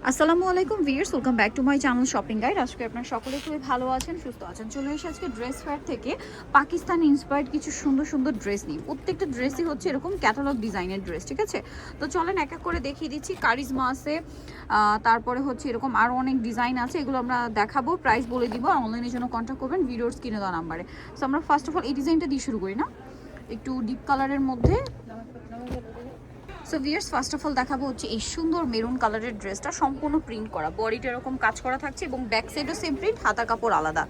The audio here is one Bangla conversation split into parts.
আসসালামু আলাইকুম viewers, welcome back to my channel shopping guide. আজকে আপনারা সকলে খুবই ভালো আছেন, সুস্থ আছেন। চলে এসে আজকে ড্রেস ফেয়ার থেকে পাকিস্তান ইন্সপায়ার্ড কিছু সুন্দর সুন্দর ড্রেস নিই। প্রত্যেকটা ড্রেসই হচ্ছে এরকম ক্যাটালগ ডিজাইনের ড্রেস, ঠিক আছে? তো চলেন এক এক করে দেখিয়ে দিচ্ছি। কারিজমা আছে, তারপরে হচ্ছে এরকম আরও অনেক ডিজাইন আছে, এগুলো আমরা দেখাবো, প্রাইস বলে দিব। আর অনলাইনের জন্য কন্ট্যাক্ট করবেন ভিডিওর স্ক্রিনে দেওয়া নাম্বারে। সো আমরা ফার্স্ট অফ অল এই ডিজাইনটা দিয়ে শুরু করি না, একটু ডিপ কালারের মধ্যে। So viewers, first of all দেখাবো হচ্ছে এই সুন্দর মেরুন কালারের ড্রেসটা, সম্পূর্ণ প্রিন্ট করা, বডিটা এরকম কাজ করা থাকছে এবং ব্যাক সাইডও সেম প্রিন্ট, হাতার কাপড় আলাদা।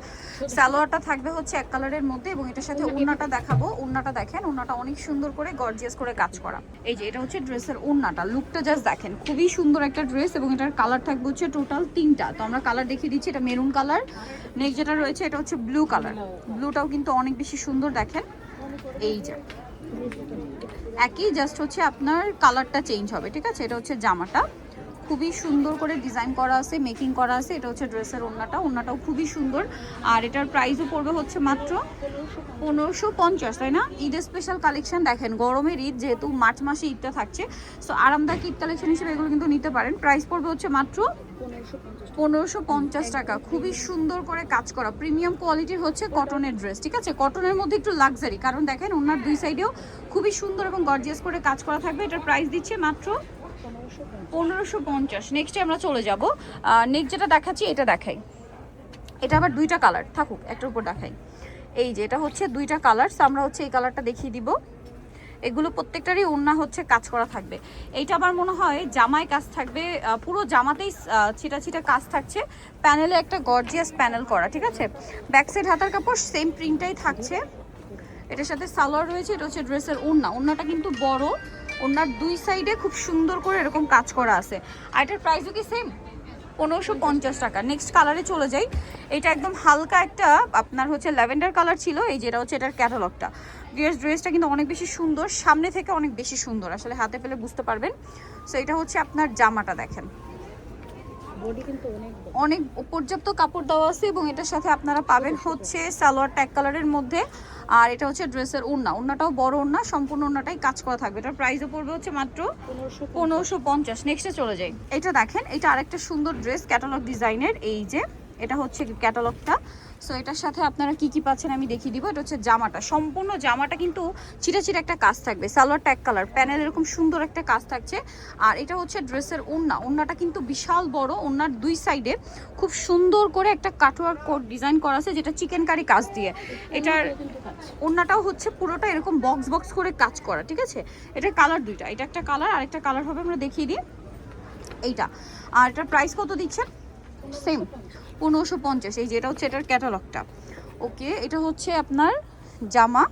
সালোয়ারটা থাকবে হচ্ছে এক কালারের মধ্যে এবং এটার সাথে ওড়নাটা দেখাবো। ওড়নাটা দেখেন, ওড়নাটা অনেক সুন্দর করে গর্জিয়াস করে কাজ করা। এই যে এটা হচ্ছে ড্রেসের ওড়নাটা, লুকটা জাস্ট দেখেন, খুবই সুন্দর একটা ড্রেস এবং এটার কালার থাকবে হচ্ছে টোটাল 3টা। তো আমরা কালার দেখিয়ে দিচ্ছি। এটা মেরুন কালার, নেক্সট যেটা রয়েছে এটা হচ্ছে ব্লু কালার। ব্লুটাও কিন্তু অনেক বেশি সুন্দর, দেখেন। এই যে একই, জাস্ট হচ্ছে আপনার কালারটা চেঞ্জ হবে, ঠিক আছে? এটা হচ্ছে জামাটা, খুবই সুন্দর করে ডিজাইন করা আছে, মেকিং করা আছে। এটা হচ্ছে ড্রেসের ওড়নাটা, ওড়নাটাও খুবই সুন্দর। আর এটার প্রাইসও পড়বে হচ্ছে মাত্র 1550, তাই না? ঈদের স্পেশাল কালেকশন দেখেন, গরমের ঈদ যেহেতু, মার্চ মাসে ঈদটা থাকছে, সো আরামদায়ক ঈদ কালেকশন হিসেবে এগুলো কিন্তু নিতে পারেন। প্রাইস পড়বে হচ্ছে মাত্র 1550 টাকা। খুবই সুন্দর করে কাজ করা, প্রিমিয়াম কোয়ালিটির হচ্ছে কটনের ড্রেস, ঠিক আছে? কটনের মধ্যে একটু লাক্সারি, কারণ দেখেন ওনার দুই সাইডেও খুবই সুন্দর এবং গর্জিয়াস করে কাজ করা থাকবে। এটার প্রাইস দিচ্ছে মাত্র 1550। নেক্সটে আমরা চলে যাব। নেক্সট যেটা দেখাচ্ছি এটা দেখাই। এটা আবার দুইটা কালার, থাকুক একটার উপর দেখাই। এই যে এটা হচ্ছে দুইটা কালার, আমরা হচ্ছে এই কালারটা দেখিয়ে দিব। এগুলো প্রত্যেকটারই ওড়না হচ্ছে কাজ করা থাকবে। এইটা আমার মনে হয় জামায় কাজ থাকবে, পুরো জামাতেই ছিটা ছিটা কাজ থাকছে। প্যানেলে একটা গর্জিয়াস প্যানেল করা, ঠিক আছে? ব্যাক সাইড হাতার কাপড় সেম প্রিন্টটাই থাকছে। এটার সাথে সালোয়ার রয়েছে। এটা হচ্ছে ড্রেসের ওড়না, ওড়নাটা কিন্তু বড়, ওড়নার দুই সাইডে খুব সুন্দর করে এরকম কাজ করা আছে। আর এটার প্রাইসও কি সেম, 1550 টাকা। নেক্সট কালারে চলে যাই। এটা একদম হালকা একটা আপনার হচ্ছে ল্যাভেন্ডার কালার ছিল। এই যেটা হচ্ছে এটার ক্যাটালগটা। ড্রেসটা কিন্তু অনেক বেশি সুন্দর, সামনে থেকে অনেক বেশি সুন্দর, আসলে হাতে পেলে বুঝতে পারবেন। সো এটা হচ্ছে আপনার জামাটা, দেখেন অনেক পর্যাপ্ত কাপড় দেওয়া আছে এবং এটার সাথে আপনারা পাবেন হচ্ছে সালোয়ার ট্যাগ কালারের মধ্যে। আর এটা হচ্ছে ড্রেসের ওড়না, ওড়নাটাও বড় ওড়না, সম্পূর্ণ ওড়নাটাই কাজ করা থাকবে। এটার প্রাইসও পড়বে হচ্ছে মাত্র 1550। নেক্সটে চলে যাই। এটা দেখেন, এটা আরেকটা সুন্দর ড্রেস ক্যাটালগ ডিজাইনের। এই যে এটা হচ্ছে ক্যাটালগটা। সো এটার সাথে আপনারা কি কি পাচ্ছেন আমি দেখিয়ে দিব। এটা হচ্ছে জামাটা, সম্পূর্ণ জামাটা কিন্তু ছিটা ছিটা একটা কাজ থাকবে, সালোয়ার ট্যাগ কালার, প্যানেল এরকম সুন্দর একটা কাজ থাকছে। আর এটা হচ্ছে ড্রেসের ওড়না, ওড়নাটা কিন্তু বিশাল বড়, ওড়নার দুই সাইডে খুব সুন্দর করে একটা কাটওয়ার্ক কোড ডিজাইন করা আছে, যেটা চিকেন কারি কাজ দিয়ে। এটার ওড়নাটাও হচ্ছে পুরোটা এরকম বক্স বক্স করে কাজ করা, ঠিক আছে? এটার কালার দুইটা, এটা একটা কালার, আরেকটা কালার হবে, আমরা দেখিয়ে দিই এইটা। আর এটার প্রাইস কত দিচ্ছেন? সেম 1550। এই যে এটা হচ্ছে এটার ক্যাটালগটা। ওকে, এটা হচ্ছে আপনার জামা।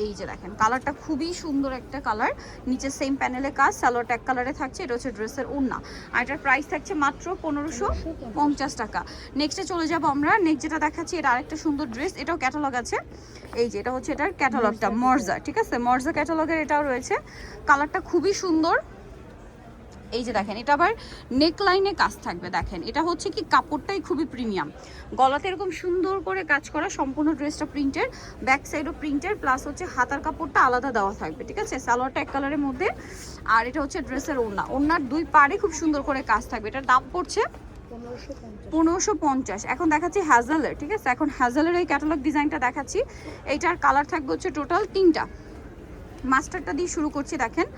এই যে দেখেন, কালারটা খুবই সুন্দর একটা কালার, নিচে সেম প্যানেলে কাজ, সালোয়ার ট্যাগ কালারে থাকছে। এটা হচ্ছে ড্রেসের ওড়না আর এটার প্রাইস থাকছে মাত্র 1550 টাকা। নেক্সটে চলে যাব আমরা। নেক্সট যেটা দেখাচ্ছি এটা আরেকটা সুন্দর ড্রেস, এটাও ক্যাটালগ আছে। এই যে এটা হচ্ছে এটার ক্যাটালগটা, মর্জা, ঠিক আছে? মর্জা ক্যাটালগের এটাও রয়েছে, কালারটা খুবই সুন্দর। এই যে দেখেন, এটা আবার নেক লাইনে কাজ থাকবে, দেখেন এটা হচ্ছে কি কাপড়টাই খুবই প্রিমিয়াম, গলাতে এরকম সুন্দর করে কাজ করা, সম্পূর্ণ ড্রেসটা প্রিন্টের, ব্যাক সাইডও প্রিন্টের, প্লাস হচ্ছে হাতার কাপড়টা আলাদা দেওয়া থাকবে, ঠিক আছে? সালোয়ারটা এক কালারের মধ্যে। আর এটা হচ্ছে ড্রেসের ওড়না, ওড়নার দুই পাড়ে খুব সুন্দর করে কাজ থাকবে। এটার দাম পড়ছে 1550। এখন দেখাচ্ছি হ্যাজেলের, ঠিক আছে? এখন হ্যাজেলের এই ক্যাটালগ ডিজাইনটা দেখাচ্ছি। এইটার কালার থাকবে হচ্ছে টোটাল 3টা। মাস্টারটা দিয়ে শুরু করছি। দেখেন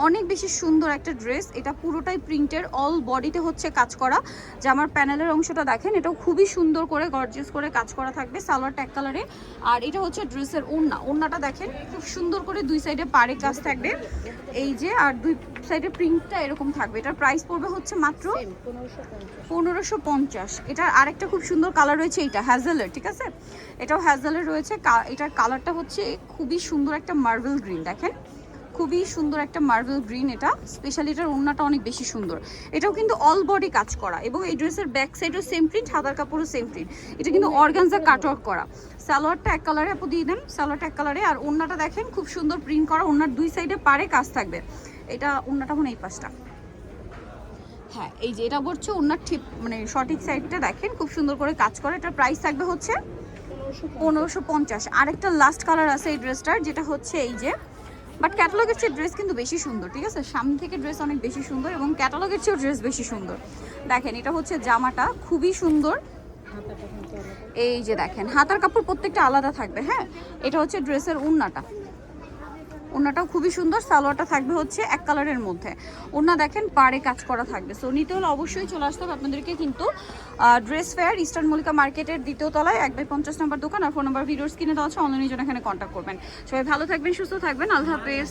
অনেক বেশি সুন্দর একটা ড্রেস, এটা পুরোটাই প্রিন্টের, অল বডিতে হচ্ছে কাজ করা। জামার প্যানেলের অংশটা দেখেন, এটাও খুবই সুন্দর করে গর্জিয়াস করে কাজ করা থাকবে, সালোয়ার ট্যাগ কালারে। আর এটা হচ্ছে ড্রেসের ওড়না, ওড়নাটা দেখেন খুব সুন্দর করে দুই সাইডে পাড়ে কাজ থাকবে। এই যে, আর দুই সাইডে প্রিন্টটা এরকম থাকবে। এটার প্রাইস পড়বে হচ্ছে মাত্র 1550। এটার আরেকটা খুব সুন্দর কালার রয়েছে, এইটা হ্যাজেলের, ঠিক আছে? এটাও হ্যাজেলের রয়েছে। এটার কালারটা হচ্ছে খুবই সুন্দর একটা মার্বেল গ্রিন, দেখেন খুবই সুন্দর একটা মার্বেল গ্রিন। এটা স্পেশালি এটার ওড়নাটা অনেক বেশি সুন্দর, এটাও কিন্তু অল বডি কাজ করা এবং এই ড্রেসের ব্যাক সাইডও সেম প্রিন্ট, হাতার কাপড়ও সেম প্রিন্ট। এটা কিন্তু অর্গানজা কাটওয়ার্ক করা। সালোয়ারটা এক কালারে আপু দিয়ে দেন, সালোয়ারটা এক কালারে। আর ওড়নাটা দেখেন খুব সুন্দর প্রিন্ট করা, ওড়নার দুই সাইডে পাড়ে কাজ থাকবে। এটা ওড়নাটা মনে এই পাশটা, হ্যাঁ এই যে এটা হচ্ছে ওড়নার ঠিক মানে সঠিক সাইডটা দেখেন খুব সুন্দর করে কাজ করে। এটার প্রাইস থাকবে হচ্ছে 1550। আরেকটা লাস্ট কালার আছে এই ড্রেসটার, যেটা হচ্ছে এই যে বাট ক্যাটালগের চেয়ে ড্রেস কিন্তু বেশি সুন্দর, ঠিক আছে? সামনে থেকে ড্রেস অনেক বেশি সুন্দর এবং ক্যাটালগের চেয়েও ড্রেস বেশি সুন্দর। দেখেন এটা হচ্ছে জামাটা, খুবই সুন্দর। এই যে দেখেন হাতার কাপড় প্রত্যেকটা আলাদা থাকবে। হ্যাঁ, এটা হচ্ছে ড্রেসের ওড়নাটা, ওড়নাটাও খুবই সুন্দর। সালোয়ারটা থাকবে হচ্ছে এক কালারের মধ্যে। ওড়না দেখেন পাড়ে কাজ করা থাকবে। সো নিতে হলে অবশ্যই চলে আসতে হবে আপনাদেরকে কিন্তু ড্রেস ফেয়ার, ইস্টার্ন মল্লিকা মার্কেটের 2য় তলায় 1/50 নম্বর দোকান। আর ফোন নাম্বার ভিডিওস কিনে দেওয়া আছে, অনলাইনের জন্য এখানে কন্ট্যাক্ট করবেন। সবাই ভালো থাকবেন, সুস্থ থাকবেন, আল্লাহ হাফেজ।